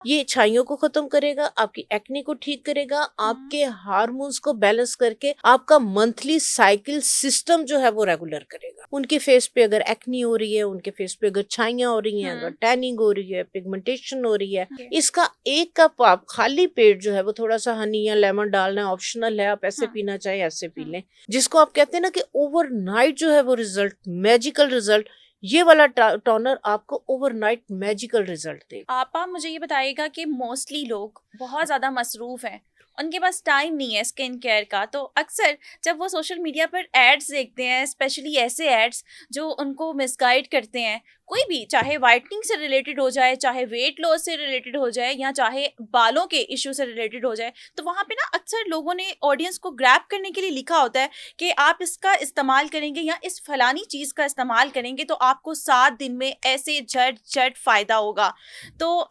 ये छाइयों को खत्म करेगा, आपकी एक्ने को ठीक करेगा, हुँ, आपके हार्मोन्स को बैलेंस करके आपका मंथली साइकिल सिस्टम जो है वो रेगुलर करेगा। उनके फेस पे अगर एक्ने हो रही है, उनके फेस पे अगर छाइयां हो रही हैं, अगर हुँ, टैनिंग हो रही है, पिगमेंटेशन हो रही है, ओके, इसका 1 कप आप खाली पेट जो है वो थोड़ा सा हनी या लेमन डालना है, ऑप्शनल है, आप ऐसे हुँ, पीना चाहे ऐसे पी हुँ। लें। जिसको आप कहते हैं ना कि ओवरनाइट जो है वो रिजल्ट, मैजिकल रिजल्ट, ये वाला टोनर आपको ओवरनाइट मैजिकल रिजल्ट देगा। आप मुझे ये बताइएगा कि मोस्टली लोग बहुत ज़्यादा मसरूफ़ हैं, उनके पास टाइम नहीं है स्किन केयर का, तो अक्सर जब वो सोशल मीडिया पर एड्स देखते हैं, स्पेशली ऐसे एड्स जो उनको मिसगाइड करते हैं, कोई भी, चाहे व्हाइटनिंग से रिलेटेड हो जाए, चाहे वेट लॉस से रिलेटेड हो जाए या चाहे बालों के इश्यू से रिलेटेड हो जाए, तो वहाँ पे ना अक्सर लोगों ने ऑडियंस को ग्रैब करने के लिए लिखा होता है कि आप इसका इस्तेमाल करेंगे या इस फलानी चीज़ का इस्तेमाल करेंगे तो आपको 7 दिन में ऐसे झट-झट फ़ायदा होगा। तो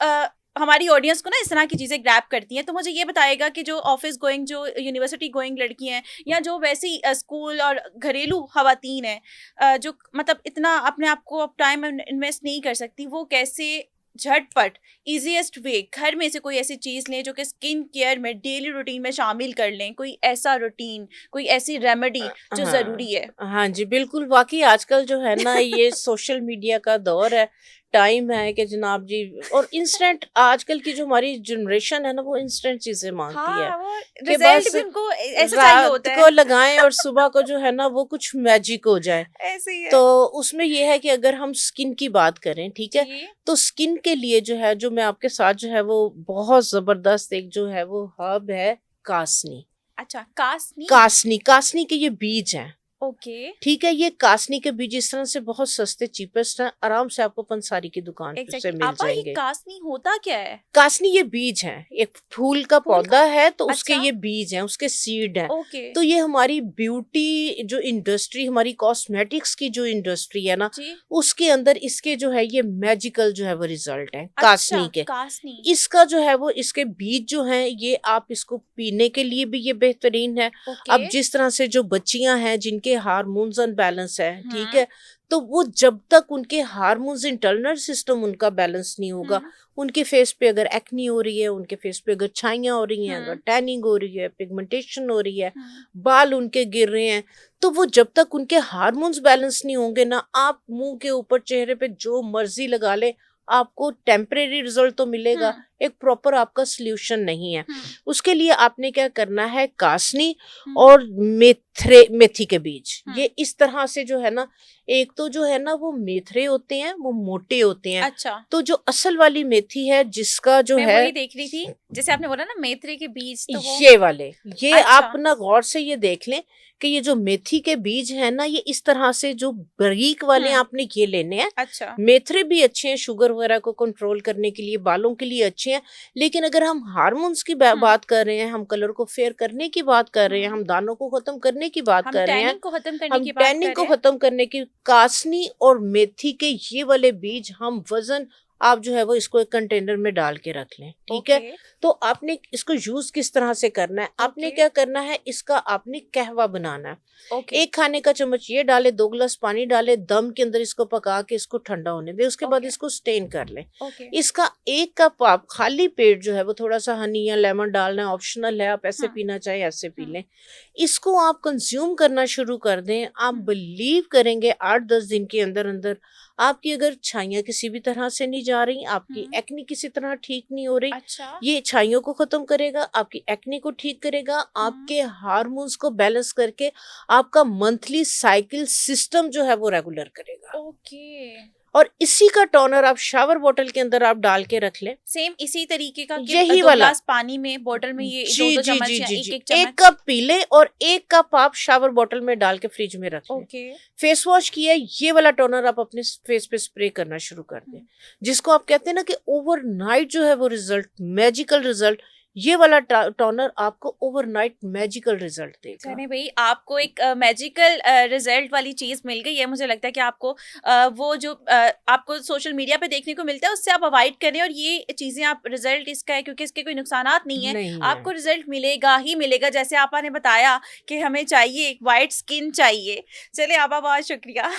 हमारी ऑडियंस को ना इस तरह की चीज़ें ग्रैब करती हैं। तो मुझे ये बताइएगा कि जो ऑफ़िस गोइंग, जो यूनिवर्सिटी गोइंग लड़की हैं या जो वैसे ही स्कूल और घरेलू ख़वातीन हैं, जो मतलब इतना अपने आप को अब टाइम इन्वेस्ट नहीं कर सकती, वो कैसे झटपट ईज़ीएस्ट वे घर में से कोई ऐसी चीज़ लें जो कि स्किन केयर में डेली रूटीन में शामिल कर लें? कोई ऐसा रूटीन, कोई ऐसी रेमेडी जो हाँ, ज़रूरी है? हाँ जी, बिल्कुल, वाक़ई आजकल जो है ना ये सोशल मीडिया का दौर है, टाइम है कि जनाब जी, और इंस्टेंट आजकल की जो हमारी जनरेशन है ना वो इंस्टेंट चीज़ें माँगती है, हाँ, वो कि रिज़ल्ट बस भी उनको ऐसा चाहिए रात होता को है। लगाएँ और सुबह को जो है ना वो कुछ मैजिक हो जाए। ऐसे ही है। तो उसमें ये है कि अगर हम स्किन की बात करें, ठीक है? जी। तो स्किन के लिए जो है, जो मैं आपके साथ जो है वो बहुत ज़बरदस्त एक जो है वो हर्ब है, कासनी। अच्छा, कासनी। कासनी, कासनी के ये बीज हैं। ओके, ठीक है, ये कासनी के बीज इस तरह से बहुत सस्ते, चीपेस्ट हैं, आराम से आपको पंसारी की दुकान पे से एग्ज़ैक्टली। मिल आपा ये जाएँगे। कासनी होता क्या है? कासनी ये बीज हैं, एक फूल का फूल का? पौधा है तो उसके अच्छा, ये बीज हैं, उसके सीड हैं। ओके। तो ये हमारी ब्यूटी जो इंडस्ट्री, हमारी कॉस्मेटिक्स की जो इंडस्ट्री है ना, जी। उसके अंदर इसके जो है ये मैजिकल जो है वो रिज़ल्ट हैं, अच्छा, कासनी के। कासनी। इसका जो है वो, इसके बीज जो हैं ये आप इसको पीने के लिए भी ये बेहतरीन है। ओके। अब जिस तरह से जो बच्चियाँ हैं जिनके हार्मोन्स अनबैलेंस है, ठीक हुँ, है? तो वो जब तक उनके हार्मोन्स, इंटरनल सिस्टम उनका बैलेंस नहीं होगा, हुँ, उनके फेस पे अगर एक्ने हो रही है, उनके फेस पे अगर छाइयाँ हो रही हैं, अगर हुँ, टैनिंग हो रही है, पिगमेंटेशन हो रही है, हुँ। बाल उनके गिर रहे हैं, तो वो जब तक उनके हार्मोन्स बैलेंस नहीं होंगे ना, आप मुँह के ऊपर, चेहरे पे जो मर्ज़ी लगा लें, आपको टेम्परेरी रिज़ल्ट तो हुँ, मिलेगा, एक प्रॉपर आपका सॉल्यूशन नहीं है। हुँ, उसके लिए आपने क्या करना है, कासनी हुँ, और मेथी के बीज, हुँ। ये इस तरह से जो है ना, एक तो जो है ना वो मेथरे होते हैं, वो मोटे होते हैं। अच्छा, तो जो असल वाली मेथी है जिसका जो मैं है, वही देख रही थी, जैसे आपने बोला ना मेथरे के बीज, तो वो ये वाले, ये आप अच्छा, ना गौर से ये देख लें कि ये जो मेथी के बीज हैं ना, ये इस तरह से जो बारीक वाले हुँ, आपने ये लेने हैं। अच्छा, मेथरे भी अच्छे हैं शुगर वगैरह को कंट्रोल करने के लिए, बालों के लिए अच्छे हैं। लेकिन अगर हम हार्मोन्स की हुँ, बात कर रहे हैं, हम कलर को फेयर करने की बात कर रहे हैं, हुँ। हम दानों को खत्म करने की बात हम कर रहे हैं, टैनिंग को खत्म करने हम की बात टैनिंग कर को रहे हैं। खत्म करने की, कासनी और मेथी के ये वाले बीज हम वजन, आप जो है वो इसको एक कंटेनर में डाल के रख लें, ठीक है? ओके, तो आपने इसको यूज किस तरह से करना है, आपने ओके, क्या करना है, इसका आपने कहवा बनाना है। ओके, 1 खाने का चम्मच ये डाले, 2 गिलास पानी डाले, दम के अंदर इसको पका के इसको ठंडा होने दें, उसके बाद ओके, इसको स्टेन कर लें। ओके। इसका 1 कप आप खाली पेट जो है वो थोड़ा सा हनी या लेमन डालना है, ऑप्शनल है, आप ऐसे हुँ, पीना चाहे ऐसे पी हुँ, लें। इसको आप कंज्यूम करना शुरू कर दें, आप हुँ, बिलीव करेंगे 8-10 दिन के अंदर अंदर आपकी अगर छाइयाँ किसी भी तरह से नहीं जा रही, आपकी हुँ। एक्ने किसी तरह ठीक नहीं हो रही, अच्छा, ये छाइयों को खत्म करेगा, आपकी एक्ने को ठीक करेगा, हुँ, आपके हार्मोन्स को बैलेंस करके आपका मंथली साइकिल सिस्टम जो है वो रेगुलर करेगा। ओके। और इसी का टोनर आप शावर बॉटल के अंदर आप डाल के रख लें, सेम इसी तरीके का कि यही 2 वाला। ग्लास पानी में बॉटल में ये जी 2-2 जी जी चम्मच या जी जी, 1-1 एक चम्मच। कप पी लें और 1 कप आप शावर बॉटल में डाल के फ्रिज में रख लें। ओके। फेस वॉश किया, ये वाला टोनर आप अपने फेस पे स्प्रे करना शुरू कर दें, हुँ। जिसको आप कहते हैं ना कि ओवरनाइट जो है वो रिजल्ट, मैजिकल रिजल्ट, ये वाला टोनर आपको ओवरनाइट मैजिकल रिजल्ट देगा। चलें भई, आपको एक मैजिकल रिज़ल्ट वाली चीज़ मिल गई है। मुझे लगता है कि आपको वो जो आपको सोशल मीडिया पे देखने को मिलता है, उससे आप अवॉइड करें और ये चीज़ें आप रिज़ल्ट इसका है क्योंकि इसके कोई नुकसानात नहीं है। नहीं है। आपको रिज़ल्ट मिलेगा ही मिलेगा, जैसे आपा ने बताया कि हमें चाहिए, एक व्हाइट स्किन चाहिए। चलिए आपा, बहुत शुक्रिया।